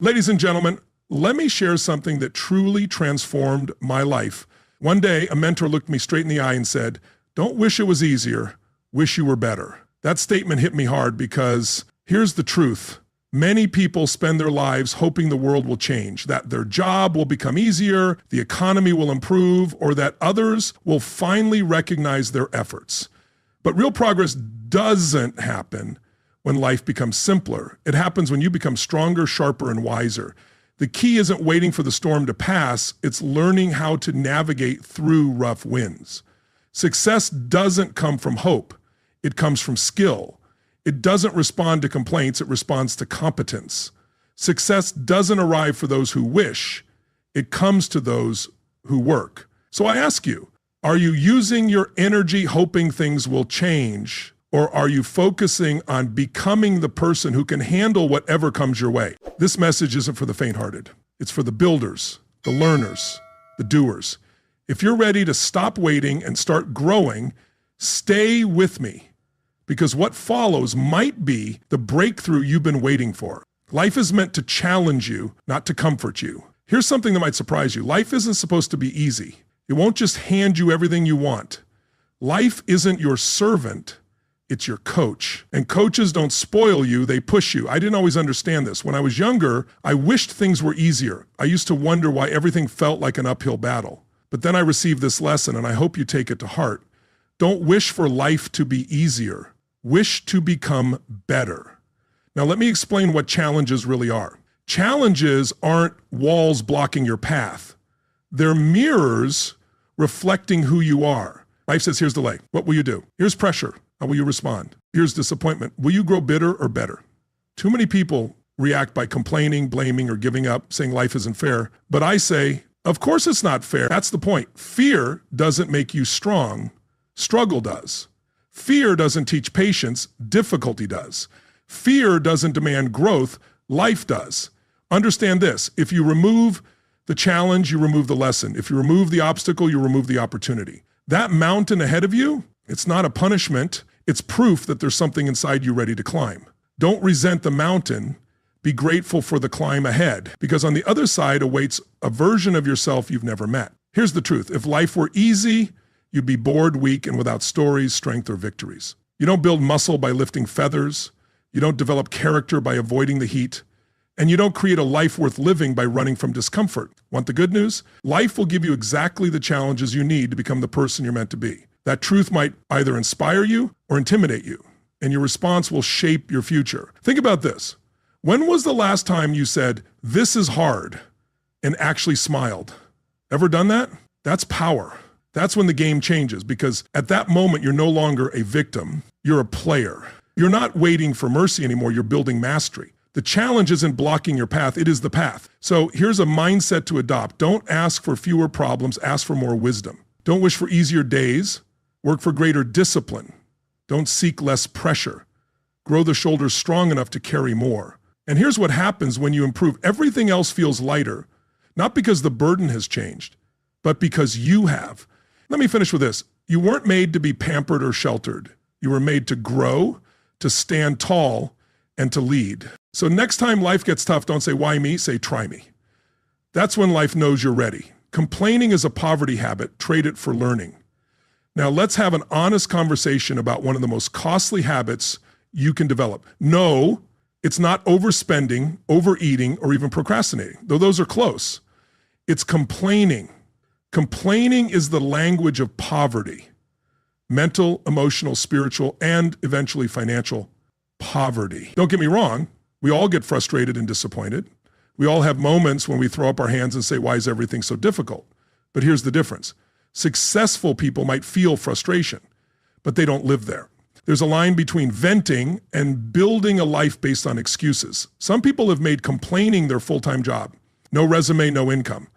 Ladies and gentlemen, let me share something that truly transformed my life. One day, a mentor looked me straight in the eye and said, "Don't wish it was easier, wish you were better." That statement hit me hard because here's the truth. Many people spend their lives hoping the world will change, that their job will become easier, the economy will improve, or that others will finally recognize their efforts. But real progress doesn't happen when life becomes simpler. It happens when you become stronger, sharper, and wiser. The key isn't waiting for the storm to pass, it's learning how to navigate through rough winds. Success doesn't come from hope, it comes from skill. It doesn't respond to complaints, it responds to competence. Success doesn't arrive for those who wish, it comes to those who work. So I ask you, are you using your energy hoping things will change? Or are you focusing on becoming the person who can handle whatever comes your way? This message isn't for the faint-hearted. It's for the builders, the learners, the doers. If you're ready to stop waiting and start growing, stay with me, because what follows might be the breakthrough you've been waiting for. Life is meant to challenge you, not to comfort you. Here's something that might surprise you. Life isn't supposed to be easy. It won't just hand you everything you want. Life isn't your servant. It's your coach. And coaches don't spoil you, they push you. I didn't always understand this. When I was younger, I wished things were easier. I used to wonder why everything felt like an uphill battle. But then I received this lesson, and I hope you take it to heart. Don't wish for life to be easier. Wish to become better. Now let me explain what challenges really are. Challenges aren't walls blocking your path. They're mirrors reflecting who you are. Life says, here's delay. What will you do? Here's pressure. How will you respond? Here's disappointment. Will you grow bitter or better? Too many people react by complaining, blaming, or giving up, saying life isn't fair. But I say, of course it's not fair. That's the point. Fear doesn't make you strong. Struggle does. Fear doesn't teach patience. Difficulty does. Fear doesn't demand growth. Life does. Understand this. If you remove the challenge, you remove the lesson. If you remove the obstacle, you remove the opportunity. That mountain ahead of you, it's not a punishment. It's proof that there's something inside you ready to climb. Don't resent the mountain. Be grateful for the climb ahead, because on the other side awaits a version of yourself you've never met. Here's the truth. If life were easy, you'd be bored, weak, and without stories, strength, or victories. You don't build muscle by lifting feathers. You don't develop character by avoiding the heat. And you don't create a life worth living by running from discomfort. Want the good news? Life will give you exactly the challenges you need to become the person you're meant to be. That truth might either inspire you or intimidate you, and your response will shape your future. Think about this. When was the last time you said, "This is hard," and actually smiled? Ever done that? That's power. That's when the game changes, because at that moment, you're no longer a victim, you're a player. You're not waiting for mercy anymore, you're building mastery. The challenge isn't blocking your path, it is the path. So here's a mindset to adopt. Don't ask for fewer problems, ask for more wisdom. Don't wish for easier days, work for greater discipline. Don't seek less pressure. Grow the shoulders strong enough to carry more. And here's what happens when you improve. Everything else feels lighter, not because the burden has changed, but because you have. Let me finish with this. You weren't made to be pampered or sheltered. You were made to grow, to stand tall, and to lead. So next time life gets tough, don't say, "Why me?" Say, "Try me." That's when life knows you're ready. Complaining is a poverty habit. Trade it for learning. Now let's have an honest conversation about one of the most costly habits you can develop. No, it's not overspending, overeating, or even procrastinating, though those are close. It's complaining. Complaining is the language of poverty. Mental, emotional, spiritual, and eventually financial poverty. Don't get me wrong. We all get frustrated and disappointed. We all have moments when we throw up our hands and say, "Why is everything so difficult?" But here's the difference. Successful people might feel frustration, but they don't live there. There's a line between venting and building a life based on excuses. Some people have made complaining their full-time job. No resume, no income.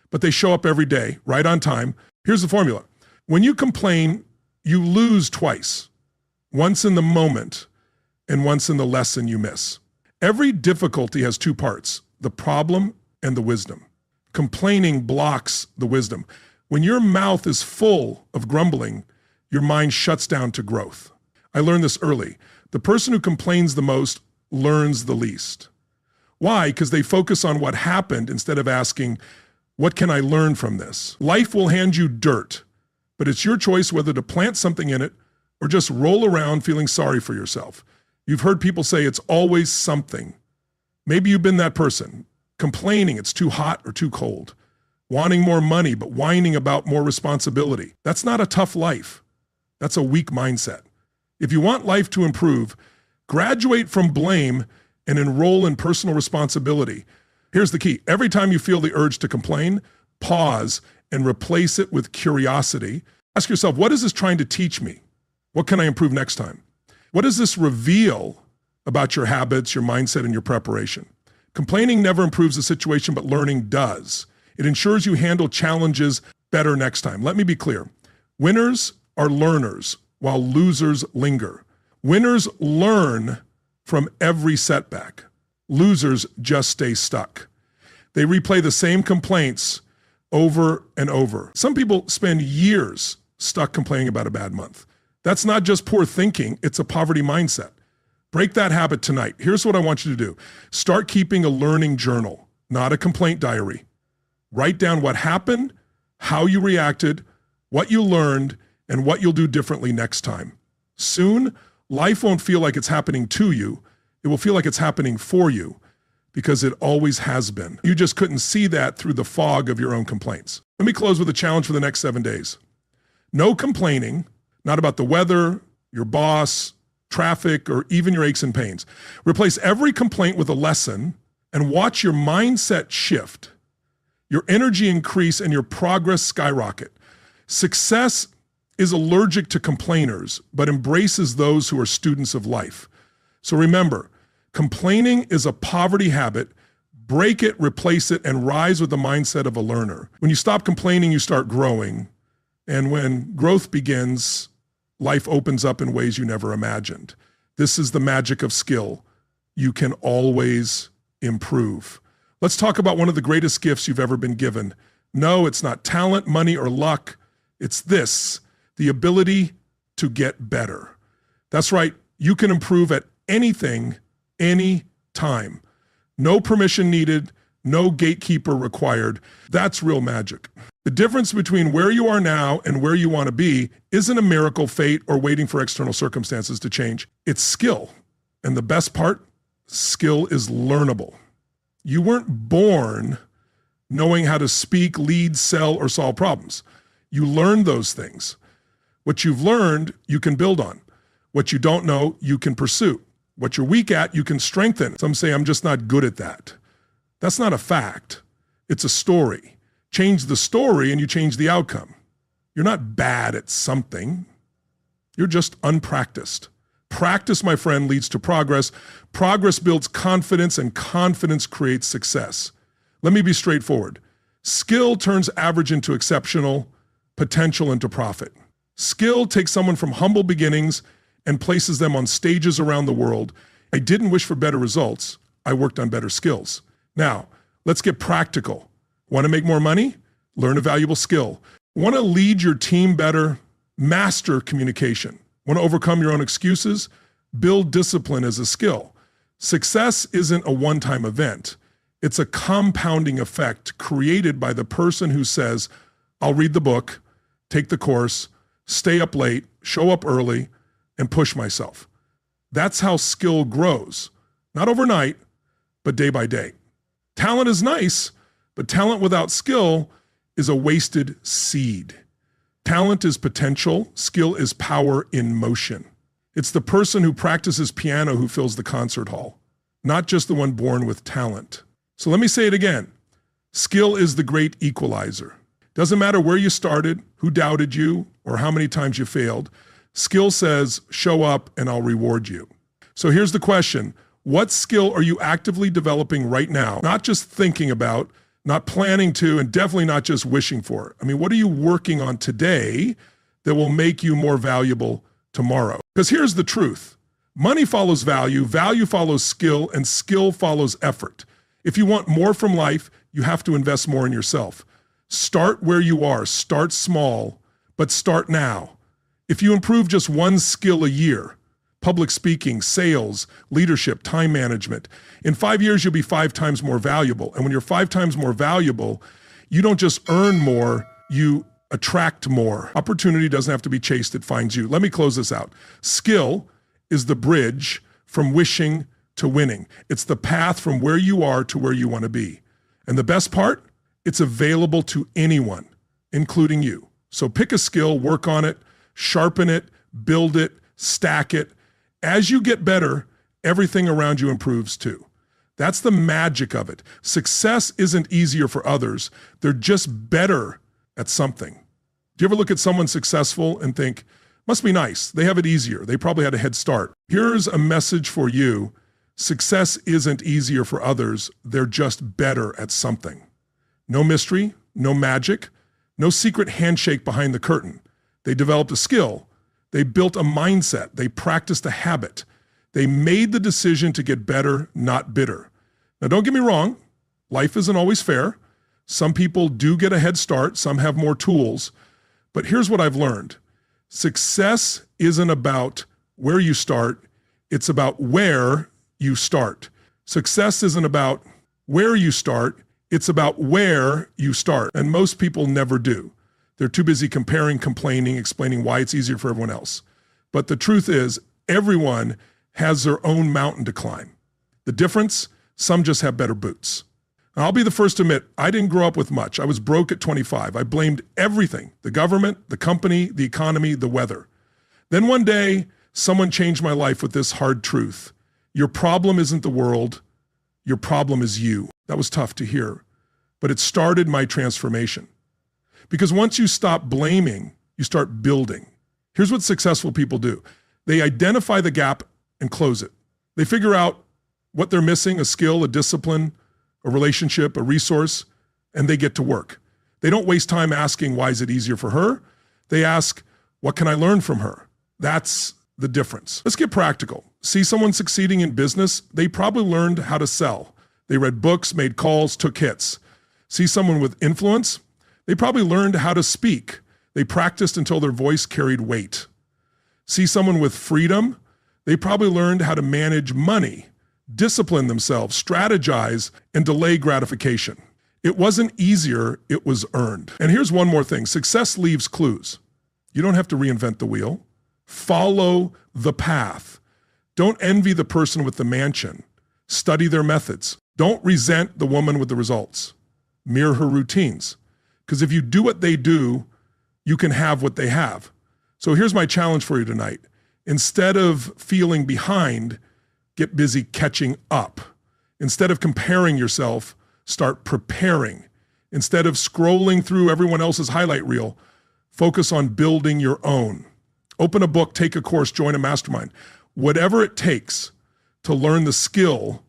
But they show up every day, right on time. Here's the formula. When you complain, you lose twice. Once in the moment and once in the lesson you miss. Every difficulty has two parts, the problem and the wisdom. Complaining blocks the wisdom. When your mouth is full of grumbling, your mind shuts down to growth. I learned this early. The person who complains the most learns the least. Why? Because they focus on what happened instead of asking, what can I learn from this? Life will hand you dirt, but it's your choice whether to plant something in it or just roll around feeling sorry for yourself. You've heard people say it's always something. Maybe you've been that person, complaining it's too hot or too cold, wanting more money but whining about more responsibility. That's not a tough life. That's a weak mindset. If you want life to improve, graduate from blame and enroll in personal responsibility. Here's the key. Every time you feel the urge to complain, pause and replace it with curiosity. Ask yourself, what is this trying to teach me? What can I improve next time? What does this reveal about your habits, your mindset, and your preparation? Complaining never improves the situation, but learning does. It ensures you handle challenges better next time. Let me be clear. Winners are learners, while losers linger. Winners learn from every setback. Losers just stay stuck. They replay the same complaints over and over. Some people spend years stuck complaining about a bad month. That's not just poor thinking, it's a poverty mindset. Break that habit tonight. Here's what I want you to do. Start keeping a learning journal, not a complaint diary. Write down what happened, how you reacted, what you learned, and what you'll do differently next time. Soon, life won't feel like it's happening to you. It will feel like it's happening for you because it always has been. You just couldn't see that through the fog of your own complaints. Let me close with a challenge for the next 7 days. No complaining, not about the weather, your boss, traffic, or even your aches and pains. Replace every complaint with a lesson and watch your mindset shift, your energy increase, and your progress skyrocket. Success is allergic to complainers, but embraces those who are students of life. So remember, complaining is a poverty habit. Break it, replace it, and rise with the mindset of a learner. When you stop complaining, you start growing. And when growth begins, life opens up in ways you never imagined. This is the magic of skill. You can always improve. Let's talk about one of the greatest gifts you've ever been given. No, it's not talent, money, or luck. It's this, the ability to get better. That's right. You can improve at anything, any time. No permission needed, no gatekeeper required. That's real magic. The difference between where you are now and where you want to be isn't a miracle, fate, or waiting for external circumstances to change. It's skill. And the best part, skill is learnable. You weren't born knowing how to speak, lead, sell, or solve problems. You learned those things. What you've learned, you can build on. What you don't know, you can pursue. What you're weak at, you can strengthen. Some say, I'm just not good at that. That's not a fact. It's a story. Change the story and you change the outcome. You're not bad at something. You're just unpracticed. Practice, my friend, leads to progress. Progress builds confidence, and confidence creates success. Let me be straightforward. Skill turns average into exceptional, potential into profit. Skill takes someone from humble beginnings and places them on stages around the world. I didn't wish for better results. I worked on better skills. Now, let's get practical. Want to make more money? Learn a valuable skill. Want to lead your team better? Master communication. Want to overcome your own excuses? Build discipline as a skill. Success isn't a one-time event. It's a compounding effect created by the person who says, I'll read the book, take the course, stay up late, show up early, and push myself. That's how skill grows. Not overnight, but day by day. Talent is nice, but talent without skill is a wasted seed. Talent is potential, skill is power in motion. It's the person who practices piano who fills the concert hall, not just the one born with talent. So let me say it again. Skill is the great equalizer. Doesn't matter where you started, who doubted you, or how many times you failed. Skill says, show up and I'll reward you. So here's the question. What skill are you actively developing right now? Not just thinking about, not planning to, and definitely not just wishing for. I mean, what are you working on today that will make you more valuable tomorrow? Because here's the truth. Money follows value, value follows skill, and skill follows effort. If you want more from life, you have to invest more in yourself. Start where you are, start small, but start now. If you improve just one skill a year, public speaking, sales, leadership, time management. In 5 years, you'll be 5 times more valuable. And when you're 5 times more valuable, you don't just earn more, you attract more. Opportunity doesn't have to be chased, it finds you. Let me close this out. Skill is the bridge from wishing to winning. It's the path from where you are to where you want to be. And the best part, it's available to anyone, including you. So pick a skill, work on it, sharpen it, build it, stack it. As you get better, everything around you improves too. That's the magic of it. Success isn't easier for others. They're just better at something. Do you ever look at someone successful and think, must be nice, they have it easier, they probably had a head start. Here's a message for you. Success isn't easier for others, they're just better at something. No mystery, no magic, no secret handshake behind the curtain. They developed a skill, they built a mindset, they practiced a habit. They made the decision to get better, not bitter. Now don't get me wrong, life isn't always fair. Some people do get a head start, some have more tools. But here's what I've learned. Success isn't about where you start, it's about where you start. Success isn't about where you start, it's about where you start. And most people never do. They're too busy comparing, complaining, explaining why it's easier for everyone else. But the truth is, everyone has their own mountain to climb. The difference, some just have better boots. Now, I'll be the first to admit, I didn't grow up with much. I was broke at 25. I blamed everything, the government, the company, the economy, the weather. Then one day, someone changed my life with this hard truth. Your problem isn't the world, your problem is you. That was tough to hear, but it started my transformation. Because once you stop blaming, you start building. Here's what successful people do. They identify the gap and close it. They figure out what they're missing, a skill, a discipline, a relationship, a resource, and they get to work. They don't waste time asking, why is it easier for her? They ask, what can I learn from her? That's the difference. Let's get practical. See someone succeeding in business, they probably learned how to sell. They read books, made calls, took hits. See someone with influence, they probably learned how to speak. They practiced until their voice carried weight. See someone with freedom, they probably learned how to manage money, discipline themselves, strategize, and delay gratification. It wasn't easier, it was earned. And here's one more thing. Success leaves clues. You don't have to reinvent the wheel. Follow the path. Don't envy the person with the mansion. Study their methods. Don't resent the woman with the results. Mirror her routines. Because if you do what they do, you can have what they have. So here's my challenge for you tonight. Instead of feeling behind, get busy catching up. Instead of comparing yourself, start preparing. Instead of scrolling through everyone else's highlight reel, focus on building your own. Open a book, take a course, join a mastermind. Whatever it takes to learn the skill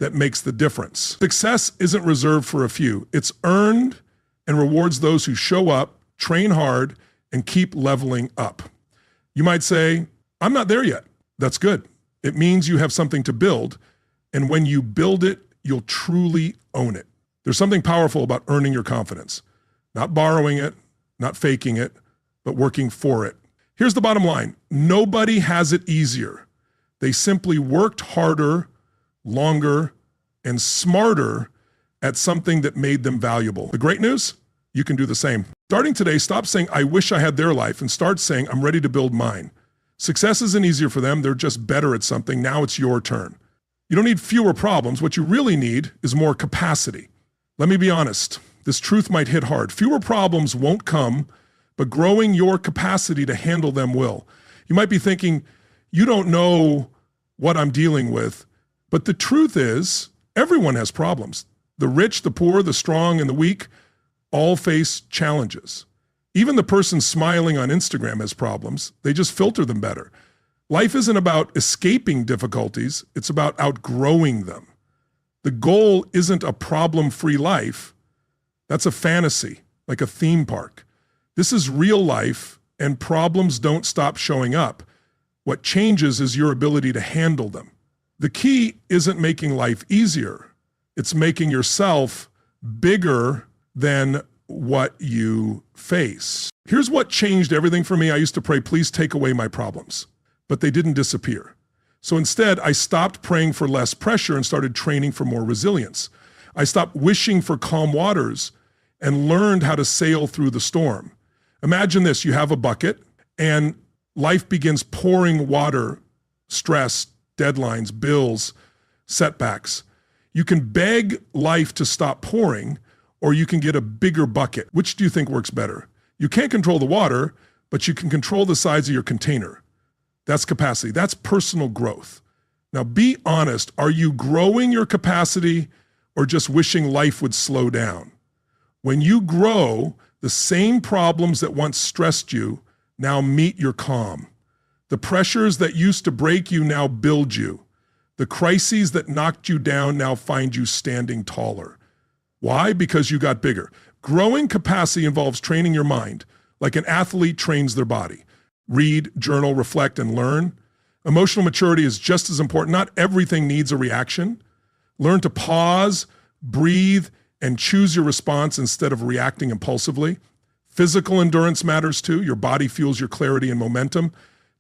that makes the difference. Success isn't reserved for a few. It's earned and rewards those who show up, train hard, and keep leveling up. You might say, I'm not there yet. That's good. It means you have something to build, and when you build it, you'll truly own it. There's something powerful about earning your confidence. Not borrowing it, not faking it, but working for it. Here's the bottom line. Nobody has it easier. They simply worked harder, longer, and smarter at something that made them valuable. The great news? You can do the same. Starting today, stop saying, I wish I had their life, and start saying, I'm ready to build mine. Success isn't easier for them. They're just better at something. Now it's your turn. You don't need fewer problems. What you really need is more capacity. Let me be honest. This truth might hit hard. Fewer problems won't come, but growing your capacity to handle them will. You might be thinking, you don't know what I'm dealing with, but the truth is, everyone has problems. The rich, the poor, the strong, and the weak all face challenges. Even the person smiling on Instagram has problems. They just filter them better. Life isn't about escaping difficulties. It's about outgrowing them. The goal isn't a problem-free life. That's a fantasy, like a theme park. This is real life, and problems don't stop showing up. What changes is your ability to handle them. The key isn't making life easier. It's making yourself bigger than what you face. Here's what changed everything for me. I used to pray, please take away my problems. But they didn't disappear. So instead, I stopped praying for less pressure and started training for more resilience. I stopped wishing for calm waters and learned how to sail through the storm. Imagine this, you have a bucket and life begins pouring water, stress, deadlines, bills, setbacks. You can beg life to stop pouring, or you can get a bigger bucket. Which do you think works better? You can't control the water, but you can control the size of your container. That's capacity. That's personal growth. Now be honest. Are you growing your capacity or just wishing life would slow down? When you grow, the same problems that once stressed you now meet your calm. The pressures that used to break you now build you. The crises that knocked you down now find you standing taller. Why? Because you got bigger. Growing capacity involves training your mind like an athlete trains their body. Read, journal, reflect, and learn. Emotional maturity is just as important. Not everything needs a reaction. Learn to pause, breathe, and choose your response instead of reacting impulsively. Physical endurance matters too. Your body fuels your clarity and momentum.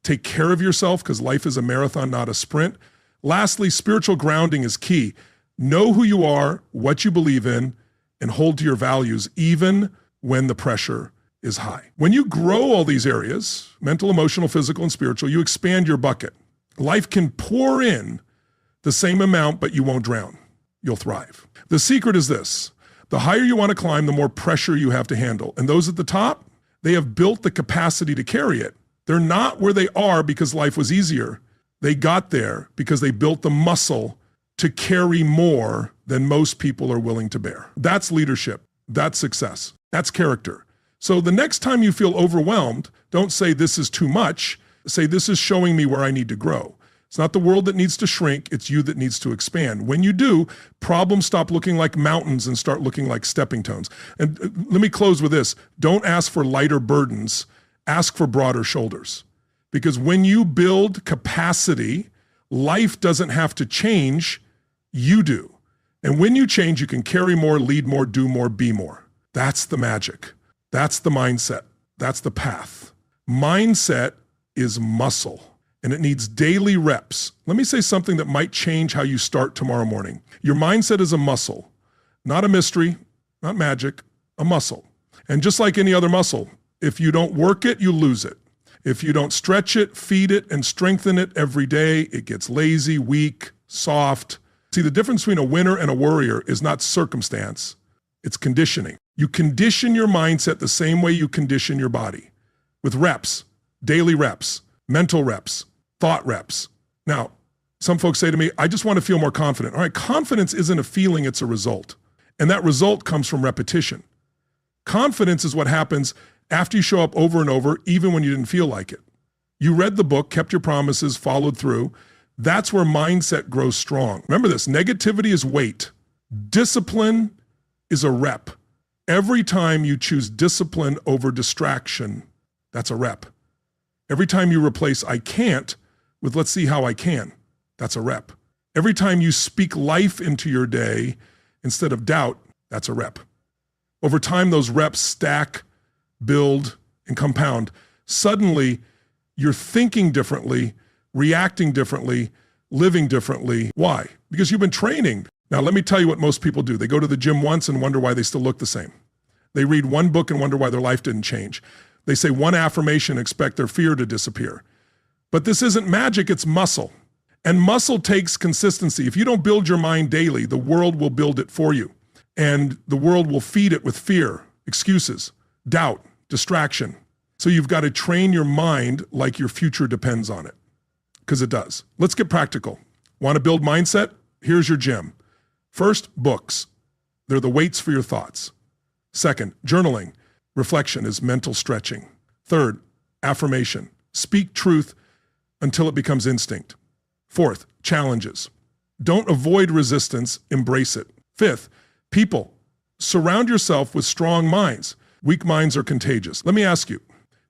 Take care of yourself because life is a marathon, not a sprint. Lastly, spiritual grounding is key. Know who you are, what you believe in, and hold to your values even when the pressure is high. When you grow all these areas, mental, emotional, physical, and spiritual, you expand your bucket. Life can pour in the same amount, but you won't drown. You'll thrive. The secret is this. The higher you want to climb, the more pressure you have to handle. And those at the top, they have built the capacity to carry it. They're not where they are because life was easier. They got there because they built the muscle to carry more than most people are willing to bear. That's leadership. That's success. That's character. So the next time you feel overwhelmed, don't say this is too much. Say this is showing me where I need to grow. It's not the world that needs to shrink. It's you that needs to expand. When you do, problems stop looking like mountains and start looking like stepping stones. And let me close with this. Don't ask for lighter burdens. Ask for broader shoulders. Because when you build capacity, life doesn't have to change. You do. And when you change, you can carry more, lead more, do more, be more. That's the magic. That's the mindset. That's the path. Mindset is muscle, and it needs daily reps. Let me say something that might change how you start tomorrow morning. Your mindset is a muscle, not a mystery, not magic, a muscle. And just like any other muscle, if you don't work it, you lose it. If you don't stretch it, feed it, and strengthen it every day, it gets lazy, weak, soft. See, the difference between a winner and a warrior is not circumstance, it's conditioning. You condition your mindset the same way you condition your body, with reps, daily reps, mental reps, thought reps. Now, some folks say to me, I just want to feel more confident. All right, confidence isn't a feeling, it's a result. And that result comes from repetition. Confidence is what happens after you show up over and over, even when you didn't feel like it. You read the book, kept your promises, followed through. That's where mindset grows strong. Remember this, negativity is weight. Discipline is a rep. Every time you choose discipline over distraction, that's a rep. Every time you replace I can't with let's see how I can, that's a rep. Every time you speak life into your day instead of doubt, that's a rep. Over time, those reps stack, build, and compound. Suddenly, you're thinking differently, reacting differently, living differently. Why? Because you've been training. Now, let me tell you what most people do. They go to the gym once and wonder why they still look the same. They read one book and wonder why their life didn't change. They say one affirmation and expect their fear to disappear. But this isn't magic, it's muscle. And muscle takes consistency. If you don't build your mind daily, the world will build it for you. And the world will feed it with fear, excuses, doubt, distraction. So you've got to train your mind like your future depends on it, because it does. Let's get practical. Want to build mindset? Here's your gym. First, books. They're the weights for your thoughts. Second, journaling. Reflection is mental stretching. Third, affirmation. Speak truth until it becomes instinct. Fourth, challenges. Don't avoid resistance, embrace it. Fifth, people. Surround yourself with strong minds. Weak minds are contagious. Let me ask you,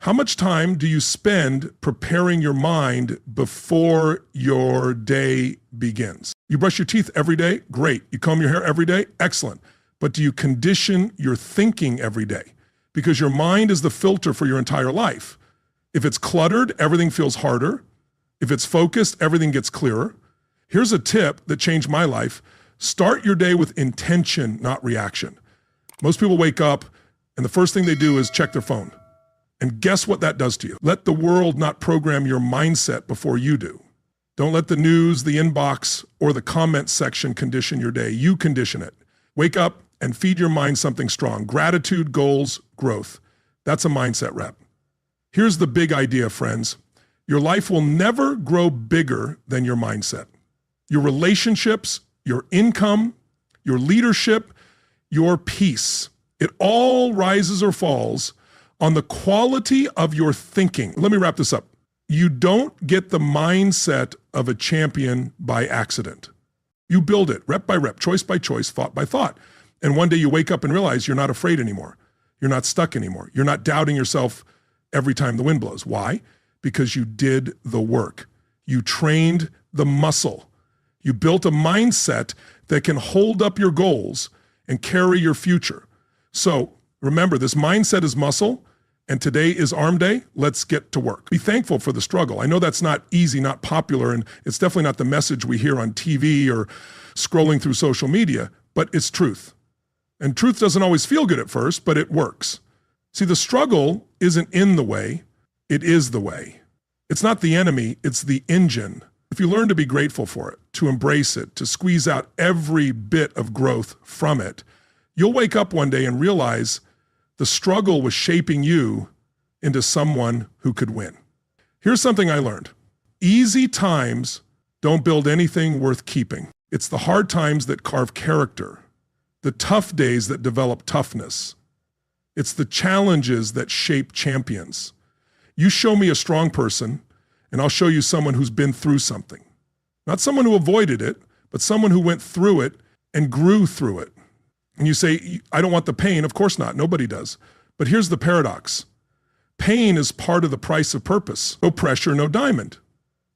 how much time do you spend preparing your mind before your day begins? You brush your teeth every day? Great. You comb your hair every day? Excellent. But do you condition your thinking every day? Because your mind is the filter for your entire life. If it's cluttered, everything feels harder. If it's focused, everything gets clearer. Here's a tip that changed my life. Start your day with intention, not reaction. Most people wake up and the first thing they do is check their phone. And guess what that does to you? Let the world not program your mindset before you do. Don't let the news, the inbox, or the comment section condition your day. You condition it. Wake up and feed your mind something strong. Gratitude, goals, growth. That's a mindset rep. Here's the big idea, friends. Your life will never grow bigger than your mindset. Your relationships, your income, your leadership, your peace. It all rises or falls on the quality of your thinking. Let me wrap this up. You don't get the mindset of a champion by accident. You build it rep by rep, choice by choice, thought by thought. And one day you wake up and realize you're not afraid anymore. You're not stuck anymore. You're not doubting yourself every time the wind blows. Why? Because you did the work. You trained the muscle. You built a mindset that can hold up your goals and carry your future. So remember, this mindset is muscle, and today is arm day. Let's get to work. Be thankful for the struggle. I know that's not easy, not popular, and it's definitely not the message we hear on TV or scrolling through social media, but it's truth. And truth doesn't always feel good at first, but it works. See, the struggle isn't in the way, it is the way. It's not the enemy, it's the engine. If you learn to be grateful for it, to embrace it, to squeeze out every bit of growth from it, you'll wake up one day and realize the struggle was shaping you into someone who could win. Here's something I learned. Easy times don't build anything worth keeping. It's the hard times that carve character, the tough days that develop toughness. It's the challenges that shape champions. You show me a strong person, and I'll show you someone who's been through something. Not someone who avoided it, but someone who went through it and grew through it. And you say, I don't want the pain. Of course not. Nobody does. But here's the paradox. Pain is part of the price of purpose. No pressure, no diamond.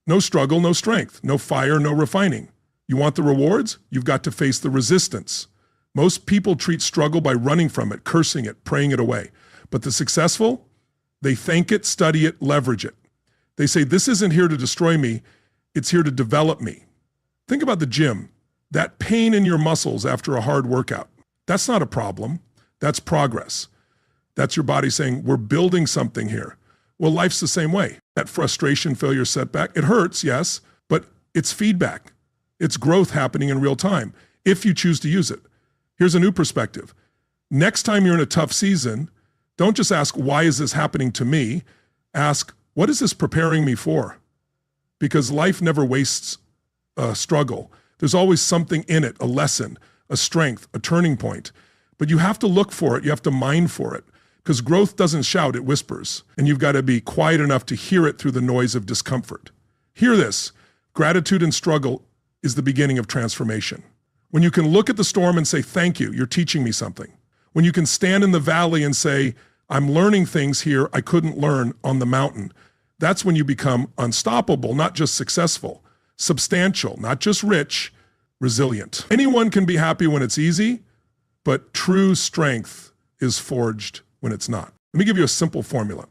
No struggle, no strength. No fire, no refining. You want the rewards? You've got to face the resistance. Most people treat struggle by running from it, cursing it, praying it away. But the successful, they thank it, study it, leverage it. They say, this isn't here to destroy me. It's here to develop me. Think about the gym. That pain in your muscles after a hard workout. That's not a problem. That's progress. That's your body saying, we're building something here. Well, life's the same way. That frustration, failure, setback, it hurts, yes, but it's feedback. It's growth happening in real time if you choose to use it. Here's a new perspective. Next time you're in a tough season, don't just ask, why is this happening to me? Ask, what is this preparing me for? Because life never wastes a struggle. There's always something in it, a lesson, a strength, a turning point. But you have to look for it. You have to mine for it. Because growth doesn't shout, it whispers. And you've got to be quiet enough to hear it through the noise of discomfort. Hear this. Gratitude and struggle is the beginning of transformation. When you can look at the storm and say, thank you, you're teaching me something. When you can stand in the valley and say, I'm learning things here I couldn't learn on the mountain. That's when you become unstoppable, not just successful, substantial, not just rich, resilient. Anyone can be happy when it's easy, but true strength is forged when it's not. Let me give you a simple formula.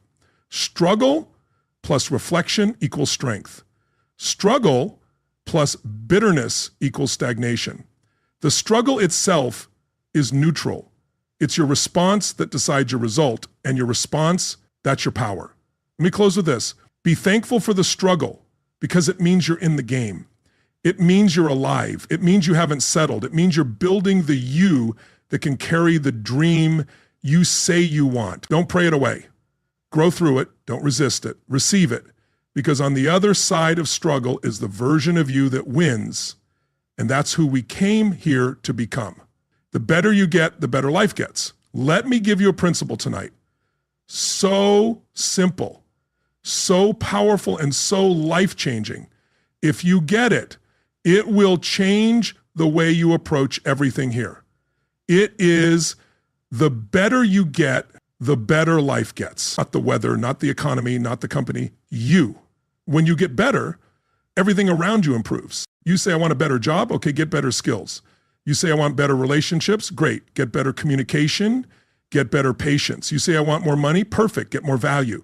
Struggle plus reflection equals strength. Struggle plus bitterness equals stagnation. The struggle itself is neutral. It's your response that decides your result, and your response, that's your power. Let me close with this. Be thankful for the struggle because it means you're in the game. It means you're alive. It means you haven't settled. It means you're building the you that can carry the dream you say you want. Don't pray it away. Grow through it. Don't resist it. Receive it. Because on the other side of struggle is the version of you that wins. And that's who we came here to become. The better you get, the better life gets. Let me give you a principle tonight. So simple, so powerful, and so life-changing. If you get it, it will change the way you approach everything here. It is the better you get, the better life gets. Not the weather, not the economy, not the company, you. When you get better, everything around you improves. You say, I want a better job, okay, get better skills. You say, I want better relationships, great, get better communication, get better patience. You say, I want more money, perfect, get more value.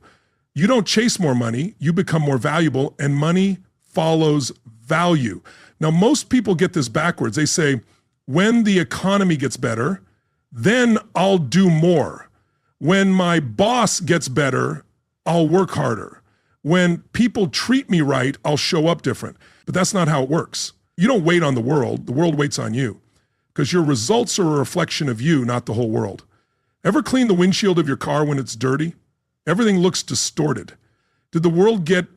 You don't chase more money, you become more valuable, and money follows value. Now, most people get this backwards. They say, when the economy gets better, then I'll do more. When my boss gets better, I'll work harder. When people treat me right, I'll show up different. But that's not how it works. You don't wait on the world waits on you, because your results are a reflection of you, not the whole world. Ever clean the windshield of your car when it's dirty? Everything looks distorted. Did the world get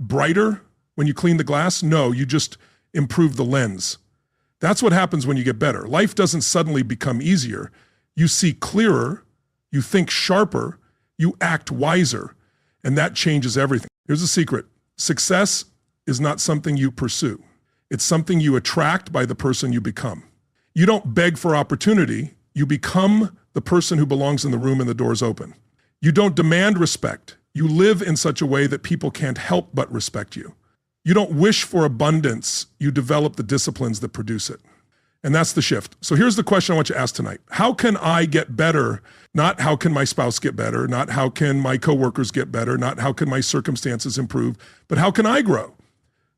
brighter when you clean the glass? No, you just improve the lens. That's what happens when you get better. Life doesn't suddenly become easier. You see clearer, you think sharper, you act wiser, and that changes everything. Here's a secret. Success is not something you pursue. It's something you attract by the person you become. You don't beg for opportunity. You become the person who belongs in the room and the door's open. You don't demand respect. You live in such a way that people can't help but respect you. You don't wish for abundance. You develop the disciplines that produce it. And that's the shift. So here's the question I want you to ask tonight. How can I get better? Not how can my spouse get better? Not how can my coworkers get better? Not how can my circumstances improve? But how can I grow?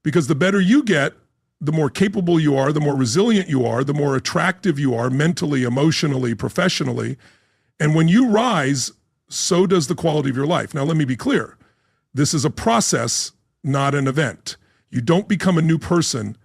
Because the better you get, the more capable you are, the more resilient you are, the more attractive you are mentally, emotionally, professionally. And when you rise, so does the quality of your life. Now, let me be clear. This is a process, not an event. You don't become a new person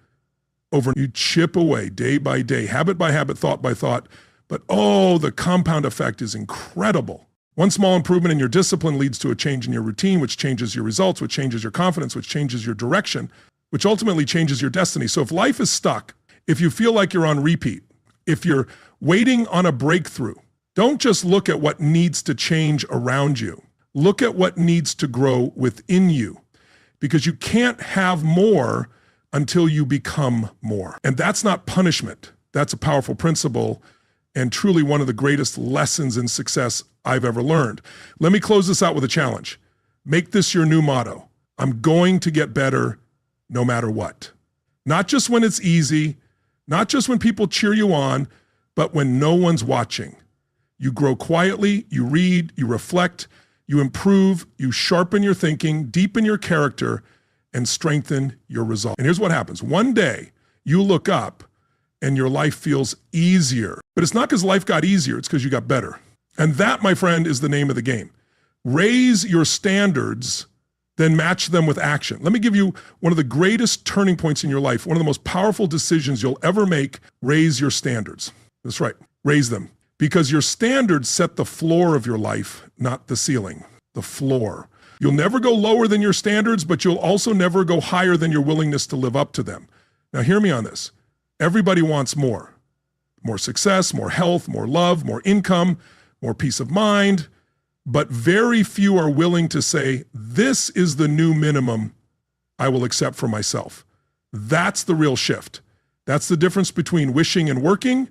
over. You chip away day by day, habit by habit, thought by thought. But oh, the compound effect is incredible. One small improvement in your discipline leads to a change in your routine, which changes your results, which changes your confidence, which changes your direction, which ultimately changes your destiny. So if life is stuck, if you feel like you're on repeat, if you're waiting on a breakthrough, don't just look at what needs to change around you. Look at what needs to grow within you, because you can't have more until you become more. And that's not punishment. That's a powerful principle and truly one of the greatest lessons in success I've ever learned. Let me close this out with a challenge. Make this your new motto. I'm going to get better no matter what. Not just when it's easy, not just when people cheer you on, but when no one's watching. You grow quietly, you read, you reflect, you improve, you sharpen your thinking, deepen your character, and strengthen your resolve. And here's what happens. One day, you look up and your life feels easier. But it's not because life got easier, it's because you got better. And that, my friend, is the name of the game. Raise your standards, then match them with action. Let me give you one of the greatest turning points in your life, one of the most powerful decisions you'll ever make. Raise your standards. That's right, raise them. Because your standards set the floor of your life, not the ceiling, the floor. You'll never go lower than your standards, but you'll also never go higher than your willingness to live up to them. Now, hear me on this. Everybody wants more. More success, more health, more love, more income, more peace of mind. But very few are willing to say, this is the new minimum I will accept for myself. That's the real shift. That's the difference between wishing and working,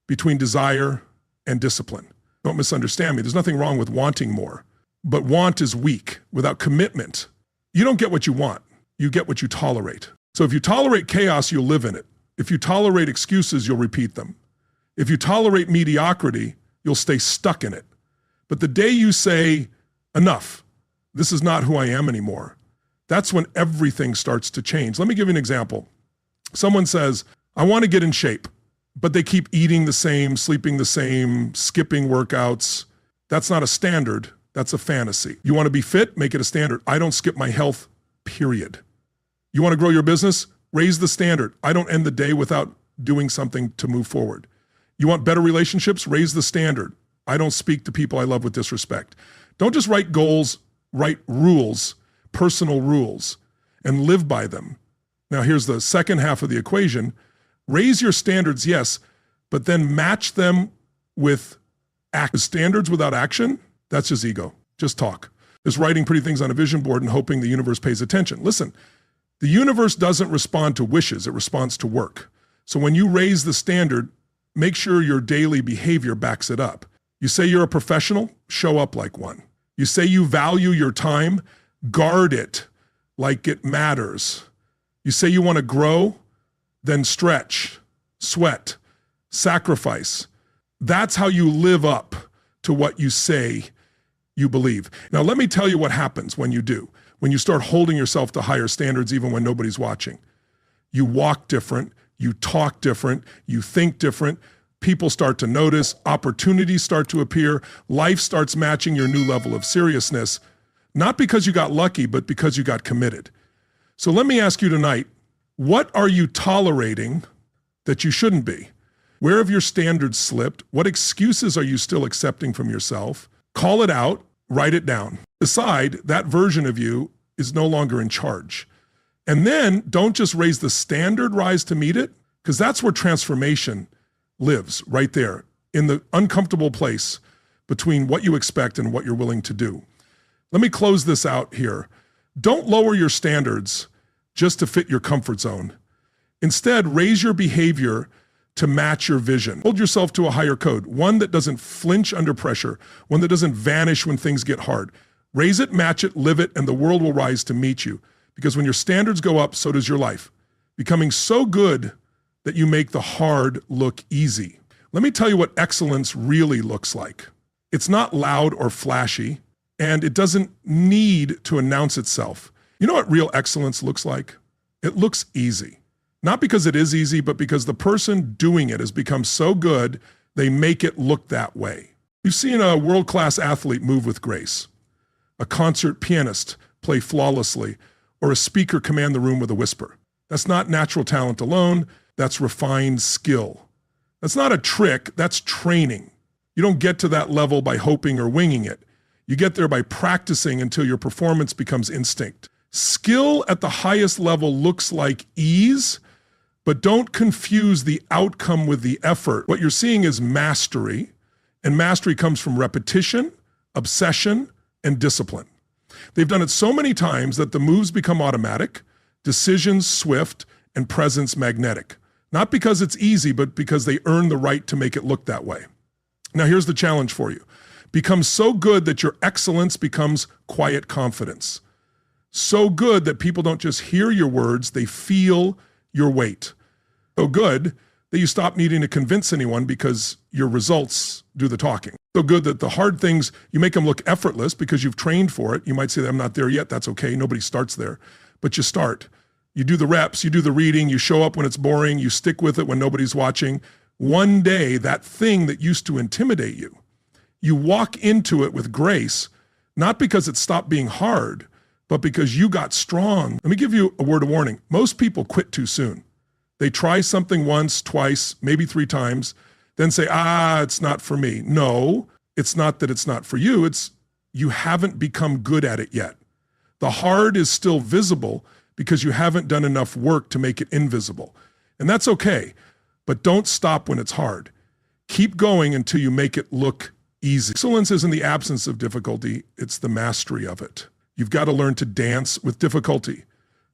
between desire and discipline. Don't misunderstand me. There's nothing wrong with wanting more, but want is weak. Without commitment, you don't get what you want. You get what you tolerate. So if you tolerate chaos, you'll live in it. If you tolerate excuses, you'll repeat them. If you tolerate mediocrity, you'll stay stuck in it. But the day you say, enough, this is not who I am anymore, that's when everything starts to change. Let me give you an example. Someone says, I want to get in shape, but they keep eating the same, sleeping the same, skipping workouts. That's not a standard. That's a fantasy. You want to be fit? Make it a standard. I don't skip my health, period. You want to grow your business? Raise the standard. I don't end the day without doing something to move forward. You want better relationships? Raise the standard. I don't speak to people I love with disrespect. Don't just write goals, write rules, personal rules, and live by them. Now, here's the second half of the equation. Raise your standards, yes, but then match them with standards without action. That's just ego, just talk. It's writing pretty things on a vision board and hoping the universe pays attention. Listen, the universe doesn't respond to wishes, it responds to work. So when you raise the standard, make sure your daily behavior backs it up. You say you're a professional, show up like one. You say you value your time, guard it like it matters. You say you want to grow, then stretch, sweat, sacrifice. That's how you live up to what you say you believe. Now, let me tell you what happens when you do. When you start holding yourself to higher standards, even when nobody's watching. You walk different, you talk different, you think different. People start to notice, opportunities start to appear, life starts matching your new level of seriousness, not because you got lucky, but because you got committed. So let me ask you tonight, what are you tolerating that you shouldn't be? Where have your standards slipped? What excuses are you still accepting from yourself? Call it out, write it down. Decide that version of you is no longer in charge. And then don't just raise the standard, rise to meet it, because that's where transformation lives, right there, in the uncomfortable place between what you expect and what you're willing to do. Let me close this out here. Don't lower your standards just to fit your comfort zone. Instead, raise your behavior to match your vision. Hold yourself to a higher code, one that doesn't flinch under pressure, one that doesn't vanish when things get hard. Raise it, match it, live it, and the world will rise to meet you. Because when your standards go up, so does your life. Becoming so good that you make the hard look easy. Let me tell you what excellence really looks like. It's not loud or flashy, and it doesn't need to announce itself. You know what real excellence looks like? It looks easy. Not because it is easy, but because the person doing it has become so good, they make it look that way. You've seen a world-class athlete move with grace, a concert pianist play flawlessly, or a speaker command the room with a whisper. That's not natural talent alone, that's refined skill. That's not a trick, that's training. You don't get to that level by hoping or winging it. You get there by practicing until your performance becomes instinct. Skill at the highest level looks like ease, but don't confuse the outcome with the effort. What you're seeing is mastery, and mastery comes from repetition, obsession, and discipline. They've done it so many times that the moves become automatic, decisions swift, and presence magnetic. Not because it's easy, but because they earn the right to make it look that way. Now here's the challenge for you. Become so good that your excellence becomes quiet confidence. So good that people don't just hear your words, they feel your weight. So good that you stop needing to convince anyone because your results do the talking. So good that the hard things, you make them look effortless because you've trained for it. You might say, I'm not there yet. That's okay. Nobody starts there. But you start. You do the reps, you do the reading, you show up when it's boring, you stick with it when nobody's watching. One day, that thing that used to intimidate you, you walk into it with grace, not because it stopped being hard, but because you got strong. Let me give you a word of warning. Most people quit too soon. They try something once, twice, maybe 3 times, then say, it's not for me. No, it's not that it's not for you. It's you haven't become good at it yet. The hard is still visible because you haven't done enough work to make it invisible. And that's okay, but don't stop when it's hard. Keep going until you make it look easy. Excellence isn't the absence of difficulty, it's the mastery of it. You've got to learn to dance with difficulty,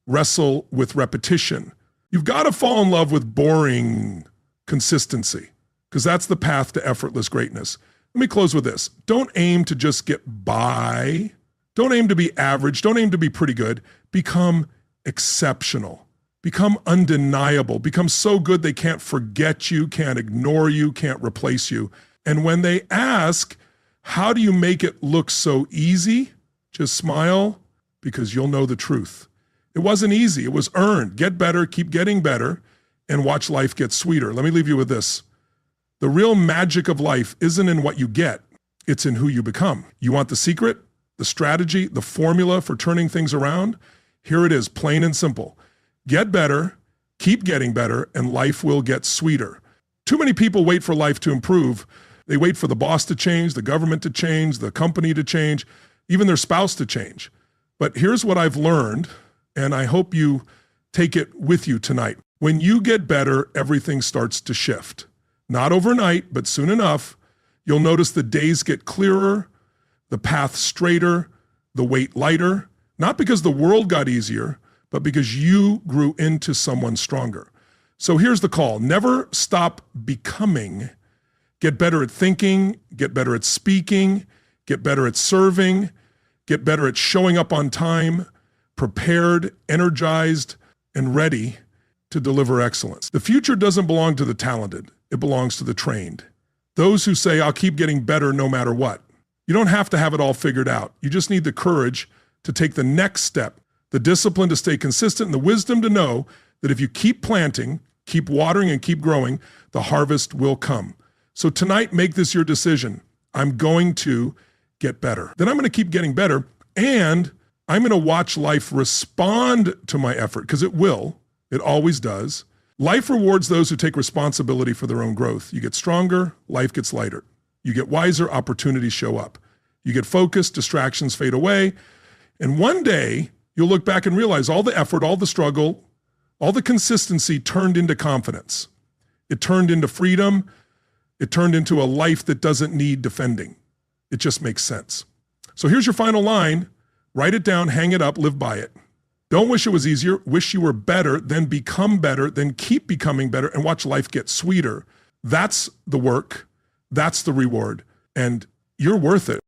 wrestle with repetition. You've got to fall in love with boring consistency, because that's the path to effortless greatness. Let me close with this. Don't aim to just get by. Don't aim to be average. Don't aim to be pretty good. Become exceptional. Become undeniable. Become so good they can't forget you, can't ignore you, can't replace you. And when they ask, how do you make it look so easy? Just smile, because you'll know the truth. It wasn't easy. It was earned. Get better, keep getting better, and watch life get sweeter. Let me leave you with this. The real magic of life isn't in what you get. It's in who you become. You want the secret, the strategy, the formula for turning things around? Here it is, plain and simple. Get better, keep getting better, and life will get sweeter. Too many people wait for life to improve. They wait for the boss to change, the government to change, the company to change, even their spouse to change. But here's what I've learned, and I hope you take it with you tonight. When you get better, everything starts to shift. Not overnight, but soon enough, you'll notice the days get clearer, the path straighter, the weight lighter, not because the world got easier, but because you grew into someone stronger. So here's the call. Never stop becoming. Get better at thinking, get better at speaking, get better at serving, get better at showing up on time, prepared, energized, and ready to deliver excellence. The future doesn't belong to the talented. It belongs to the trained. Those who say, I'll keep getting better no matter what. You don't have to have it all figured out. You just need the courage to take the next step, the discipline to stay consistent, and the wisdom to know that if you keep planting, keep watering, and keep growing, the harvest will come. So tonight, make this your decision. I'm going to get better. Then I'm going to keep getting better, and I'm going to watch life respond to my effort, because it will. It always does. Life rewards those who take responsibility for their own growth. You get stronger, life gets lighter. You get wiser, opportunities show up. You get focused, distractions fade away. And one day, you'll look back and realize all the effort, all the struggle, all the consistency turned into confidence. It turned into freedom. It turned into a life that doesn't need defending. It just makes sense. So here's your final line. Write it down, hang it up, live by it. Don't wish it was easier. Wish you were better, then become better, then keep becoming better, and watch life get sweeter. That's the work. That's the reward. And you're worth it.